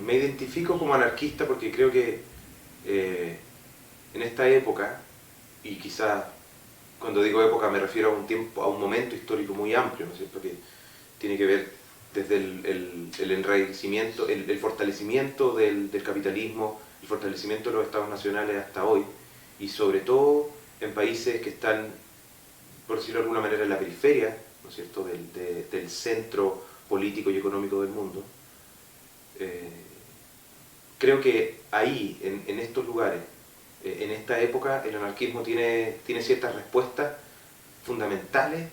Me identifico como anarquista porque creo que en esta época, y quizás cuando digo época me refiero a un tiempo, a un momento histórico muy amplio, ¿no es cierto?, que tiene que ver desde el enraizamiento, el fortalecimiento del capitalismo, el fortalecimiento de los estados nacionales hasta hoy, y sobre todo en países que están, por decirlo de alguna manera, en la periferia, ¿no es cierto?, del centro político y económico del mundo. Creo que ahí, en estos lugares, en esta época, el anarquismo tiene ciertas respuestas fundamentales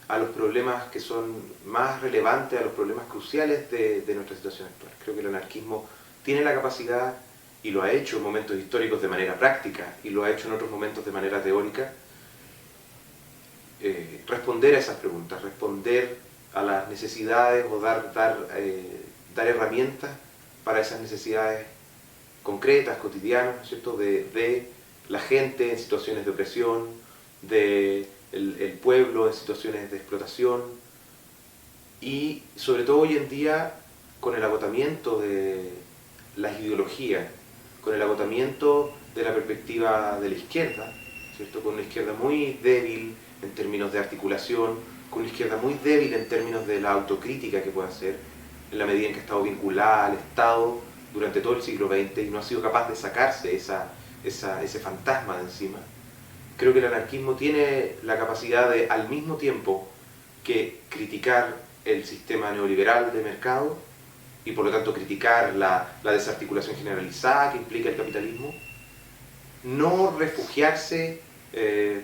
a los problemas que son más relevantes, a los problemas cruciales de nuestra situación actual. Creo que el anarquismo tiene la capacidad, y lo ha hecho en momentos históricos de manera práctica, y lo ha hecho en otros momentos de manera teórica, responder a esas preguntas, responder a las necesidades o dar herramientas para esas necesidades concretas, cotidianas, ¿no es cierto?, de la gente en situaciones de opresión, de el pueblo en situaciones de explotación, y sobre todo hoy en día con el agotamiento de las ideologías, con el agotamiento de la perspectiva de la izquierda, ¿cierto?, con una izquierda muy débil en términos de articulación, con una izquierda muy débil en términos de la autocrítica que puede hacer, en la medida en que ha estado vinculada al Estado durante todo el siglo XX y no ha sido capaz de sacarse ese fantasma de encima. Creo que el anarquismo tiene la capacidad de, al mismo tiempo que criticar el sistema neoliberal de mercado y por lo tanto criticar la desarticulación generalizada que implica el capitalismo, no refugiarse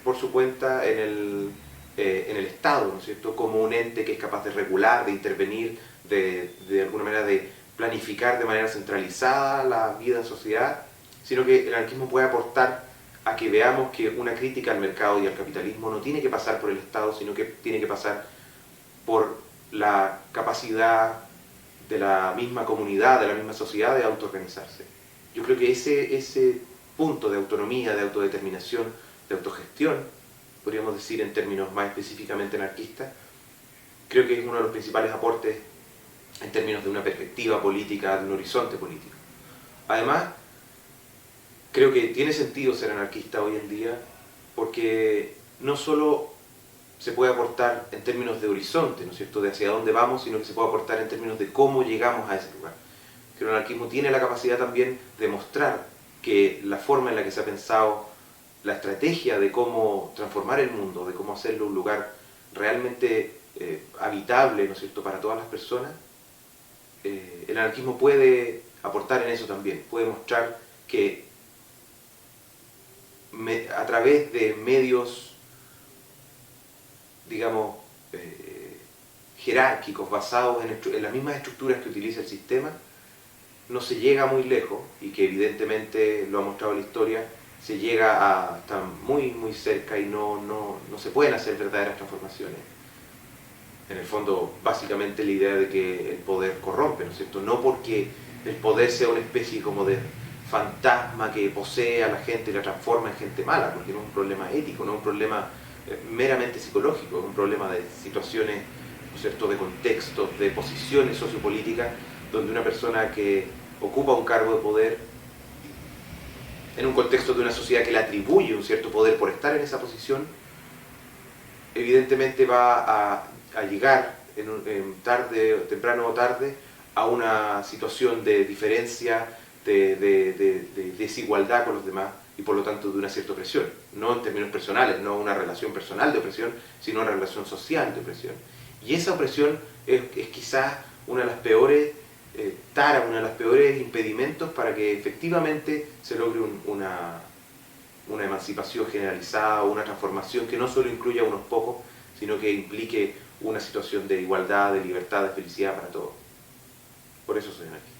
por su cuenta en el Estado, ¿no es cierto?, como un ente que es capaz de regular, de intervenir, de alguna manera de planificar de manera centralizada la vida en sociedad, sino que el anarquismo puede aportar a que veamos que una crítica al mercado y al capitalismo no tiene que pasar por el Estado, sino que tiene que pasar por la capacidad de la misma comunidad, de la misma sociedad de autoorganizarse. Yo creo que ese punto de autonomía, de autodeterminación, de autogestión, podríamos decir en términos más específicamente anarquistas, creo que es uno de los principales aportes en términos de una perspectiva política, de un horizonte político. Además, creo que tiene sentido ser anarquista hoy en día porque no solo se puede aportar en términos de horizonte, ¿no es cierto?, de hacia dónde vamos, sino que se puede aportar en términos de cómo llegamos a ese lugar. Que el anarquismo tiene la capacidad también de mostrar que la forma en la que se ha pensado la estrategia de cómo transformar el mundo, de cómo hacerlo un lugar realmente habitable, ¿no es cierto?, para todas las personas, el anarquismo puede aportar en eso también, puede mostrar que a través de medios, digamos, jerárquicos, basados en las mismas estructuras que utiliza el sistema, no se llega muy lejos, y que evidentemente lo ha mostrado la historia, se llega a estar muy muy cerca y no se pueden hacer verdaderas transformaciones. En el fondo, básicamente la idea de que el poder corrompe, ¿no es cierto? No porque el poder sea una especie como de fantasma que posee a la gente y la transforma en gente mala, porque no es un problema ético, no es un problema meramente psicológico, es un problema de situaciones, ¿no es cierto?, de contextos, de posiciones sociopolíticas, donde una persona que ocupa un cargo de poder, en un contexto de una sociedad que le atribuye un cierto poder por estar en esa posición, evidentemente va a llegar temprano o tarde, a una situación de diferencia, de desigualdad con los demás, y por lo tanto de una cierta opresión, no en términos personales, no una relación personal de opresión, sino una relación social de opresión. Y esa opresión es quizás una de las peores taras, uno de los peores impedimentos para que efectivamente se logre una emancipación generalizada o una transformación que no solo incluya a unos pocos, sino que implique una situación de igualdad, de libertad, de felicidad para todos. Por eso soy anarquista.